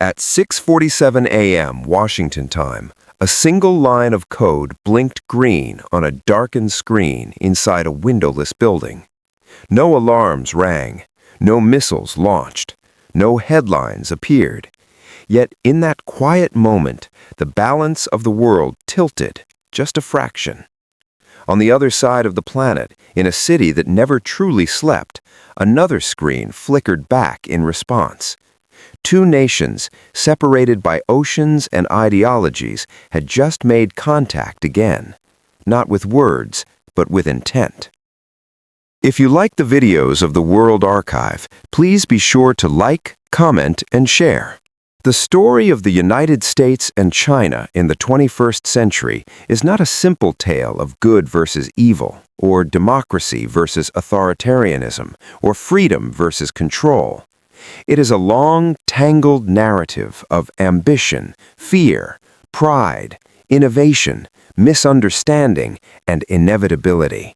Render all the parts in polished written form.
At 6:47 a.m. Washington time, a single line of code blinked green on a darkened screen inside a windowless building. No alarms rang, no missiles launched, no headlines appeared. Yet in that quiet moment, the balance of the world tilted just a fraction. On the other side of the planet, in a city that never truly slept, another screen flickered back in response. Two nations, separated by oceans and ideologies, had just made contact again, not with words, but with intent. If you like the videos of the World Archive, please be sure to like, comment, and share. The story of the United States and China in the 21st century is not a simple tale of good versus evil, or democracy versus authoritarianism, or freedom versus control. It is a long, tangled narrative of ambition, fear, pride, innovation, misunderstanding, and inevitability.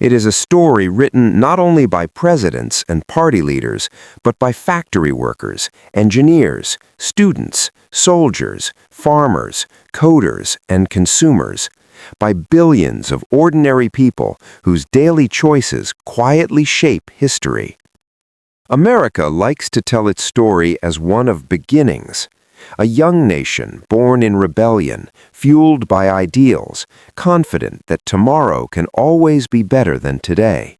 It is a story written not only by presidents and party leaders, but by factory workers, engineers, students, soldiers, farmers, coders, and consumers, by billions of ordinary people whose daily choices quietly shape history. America likes to tell its story as one of beginnings. A young nation born in rebellion, fueled by ideals, confident that tomorrow can always be better than today.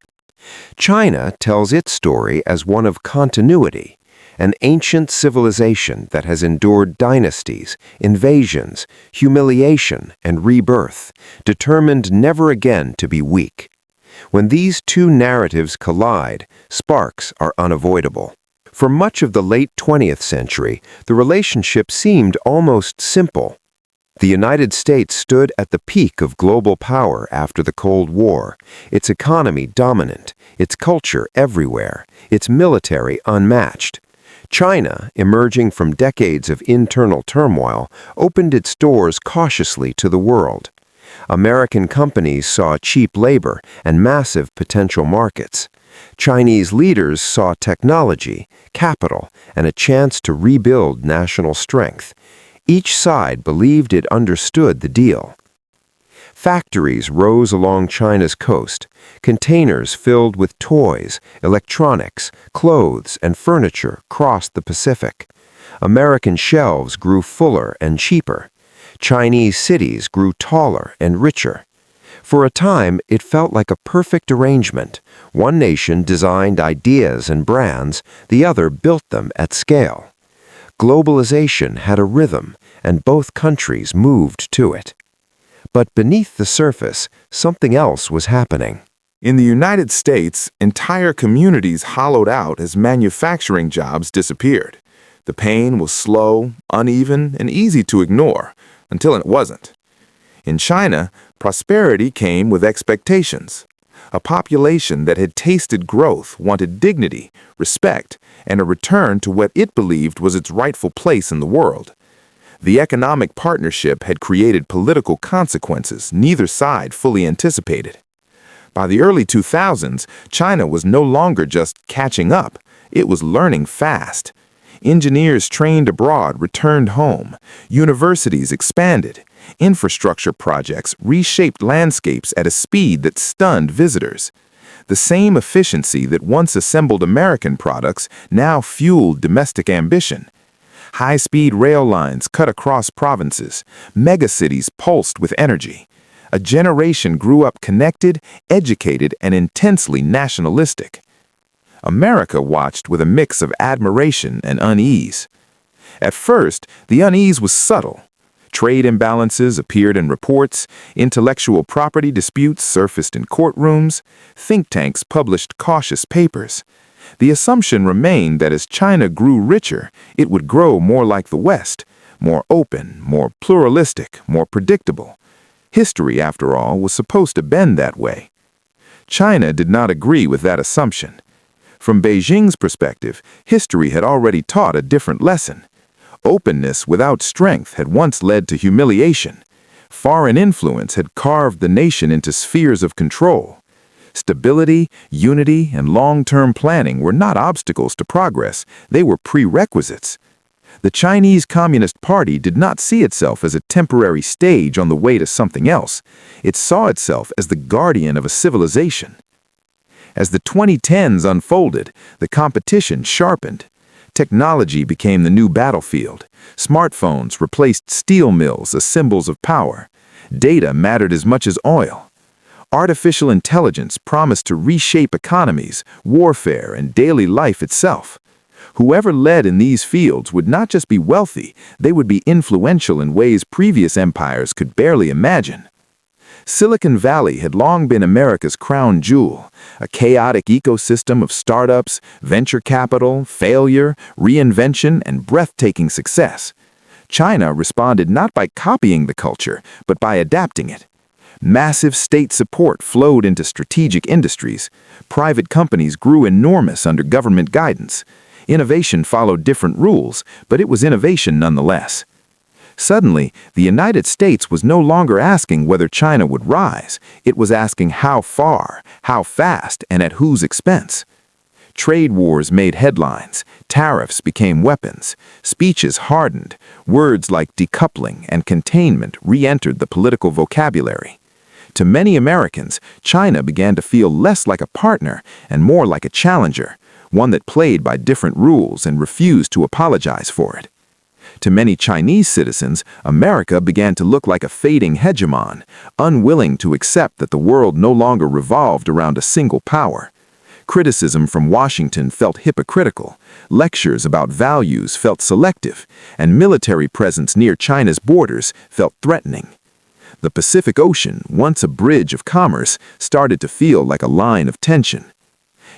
China tells its story as one of continuity, an ancient civilization that has endured dynasties, invasions, humiliation, and rebirth, determined never again to be weak. When these two narratives collide, sparks are unavoidable. For much of the late 20th century, the relationship seemed almost simple. The United States stood at the peak of global power after the Cold War, its economy dominant, its culture everywhere, its military unmatched. China, emerging from decades of internal turmoil, opened its doors cautiously to the world. American companies saw cheap labor and massive potential markets. Chinese leaders saw technology, capital, and a chance to rebuild national strength. Each side believed it understood the deal. Factories rose along China's coast, containers filled with toys, electronics, clothes, and furniture crossed the Pacific. American shelves grew fuller and cheaper. Chinese cities grew taller and richer. For a time, it felt like a perfect arrangement. One nation designed ideas and brands, the other built them at scale. Globalization had a rhythm, and both countries moved to it. But beneath the surface, something else was happening. In the United States, entire communities hollowed out as manufacturing jobs disappeared. The pain was slow, uneven, and easy to ignore, until it wasn't. In China, prosperity came with expectations. A population that had tasted growth wanted dignity, respect, and a return to what it believed was its rightful place in the world. The economic partnership had created political consequences neither side fully anticipated. By the early 2000s, China was no longer just catching up, it was learning fast. Engineers trained abroad returned home. Universities expanded. Infrastructure projects reshaped landscapes at a speed that stunned visitors. The same efficiency that once assembled American products now fueled domestic ambition. High-speed rail lines cut across provinces. Megacities pulsed with energy. A generation grew up connected, educated, and intensely nationalistic. America watched with a mix of admiration and unease. At first, the unease was subtle. Trade imbalances appeared in reports, intellectual property disputes surfaced in courtrooms, think tanks published cautious papers. The assumption remained that as China grew richer, it would grow more like the West, more open, more pluralistic, more predictable. History, after all, was supposed to bend that way. China did not agree with that assumption. From Beijing's perspective, history had already taught a different lesson. Openness without strength had once led to humiliation. Foreign influence had carved the nation into spheres of control. Stability, unity, and long-term planning were not obstacles to progress, they were prerequisites. The Chinese Communist Party did not see itself as a temporary stage on the way to something else. It saw itself as the guardian of a civilization. As the 2010s unfolded, the competition sharpened. Technology became the new battlefield. Smartphones replaced steel mills as symbols of power. Data mattered as much as oil. Artificial intelligence promised to reshape economies, warfare, and daily life itself. Whoever led in these fields would not just be wealthy, they would be influential in ways previous empires could barely imagine. Silicon Valley had long been America's crown jewel, a chaotic ecosystem of startups, venture capital, failure, reinvention, and breathtaking success. China responded not by copying the culture, but by adapting it. Massive state support flowed into strategic industries. Private companies grew enormous under government guidance. Innovation followed different rules, but it was innovation nonetheless. Suddenly, the United States was no longer asking whether China would rise. It was asking how far, how fast, and at whose expense. Trade wars made headlines. Tariffs became weapons. Speeches hardened. Words like decoupling and containment re-entered the political vocabulary. To many Americans, China began to feel less like a partner and more like a challenger, one that played by different rules and refused to apologize for it. To many Chinese citizens, America began to look like a fading hegemon, unwilling to accept that the world no longer revolved around a single power. Criticism from Washington felt hypocritical, lectures about values felt selective, and military presence near China's borders felt threatening. The Pacific Ocean, once a bridge of commerce, started to feel like a line of tension.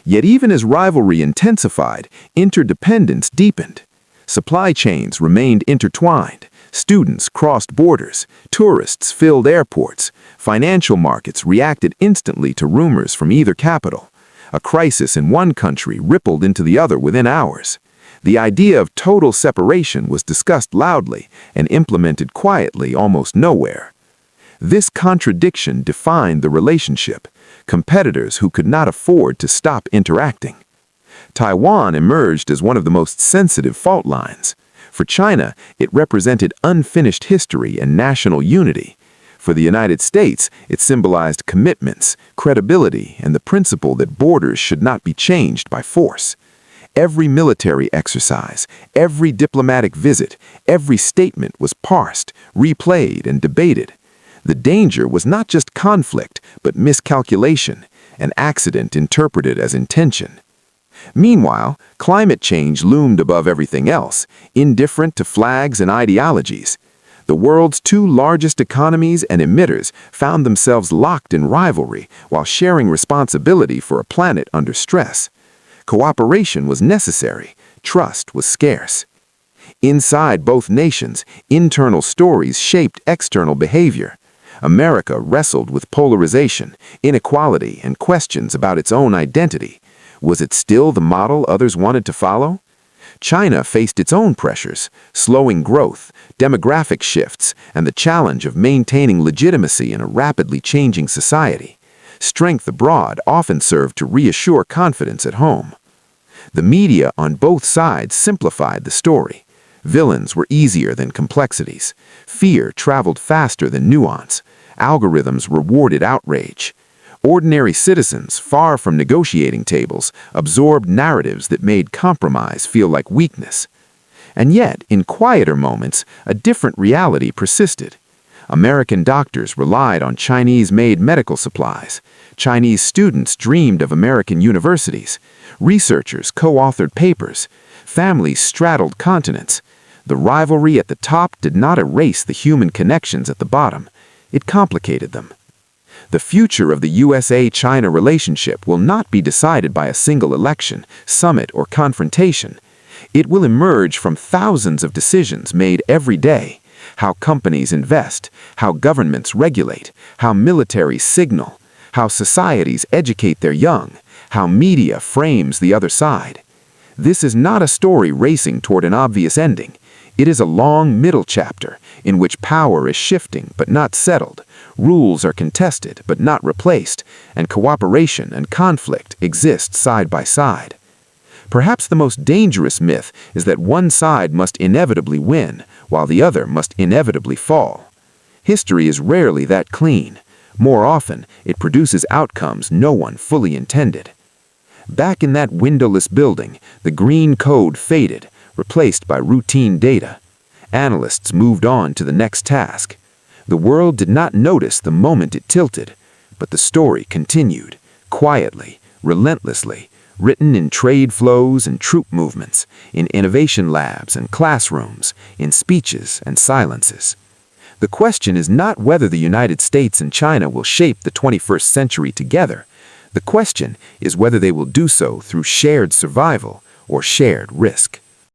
Yet even as rivalry intensified, interdependence deepened. Supply chains remained intertwined. Students crossed borders. Tourists filled airports. Financial markets reacted instantly to rumors from either capital. A crisis in one country rippled into the other within hours. The idea of total separation was discussed loudly and implemented quietly almost nowhere. This contradiction defined the relationship. Competitors who could not afford to stop interacting. Taiwan emerged as one of the most sensitive fault lines. For China, it represented unfinished history and national unity. For the United States, it symbolized commitments, credibility, and the principle that borders should not be changed by force. Every military exercise, every diplomatic visit, every statement was parsed, replayed, and debated. The danger was not just conflict, but miscalculation, an accident interpreted as intention. Meanwhile, climate change loomed above everything else, indifferent to flags and ideologies. The world's two largest economies and emitters found themselves locked in rivalry while sharing responsibility for a planet under stress. Cooperation was necessary, trust was scarce. Inside both nations, internal stories shaped external behavior. America wrestled with polarization, inequality, and questions about its own identity. Was it still the model others wanted to follow? China faced its own pressures, slowing growth, demographic shifts, and the challenge of maintaining legitimacy in a rapidly changing society. Strength abroad often served to reassure confidence at home. The media on both sides simplified the story. Villains were easier than complexities. Fear traveled faster than nuance. Algorithms rewarded outrage. Ordinary citizens, far from negotiating tables, absorbed narratives that made compromise feel like weakness. And yet, in quieter moments, a different reality persisted. American doctors relied on Chinese-made medical supplies. Chinese students dreamed of American universities. Researchers co-authored papers. Families straddled continents. The rivalry at the top did not erase the human connections at the bottom. It complicated them. The future of the USA-China relationship will not be decided by a single election, summit, or confrontation. It will emerge from thousands of decisions made every day. How companies invest, how governments regulate, how militaries signal, how societies educate their young, how media frames the other side. This is not a story racing toward an obvious ending. It is a long middle chapter in which power is shifting but not settled, rules are contested but not replaced, and cooperation and conflict exist side by side. Perhaps the most dangerous myth is that one side must inevitably win, while the other must inevitably fall. History is rarely that clean. More often, it produces outcomes no one fully intended. Back in that windowless building, the green code faded, replaced by routine data. Analysts moved on to the next task. The world did not notice the moment it tilted, but the story continued, quietly, relentlessly, written in trade flows and troop movements, in innovation labs and classrooms, in speeches and silences. The question is not whether the United States and China will shape the 21st century together. The question is whether they will do so through shared survival or shared risk.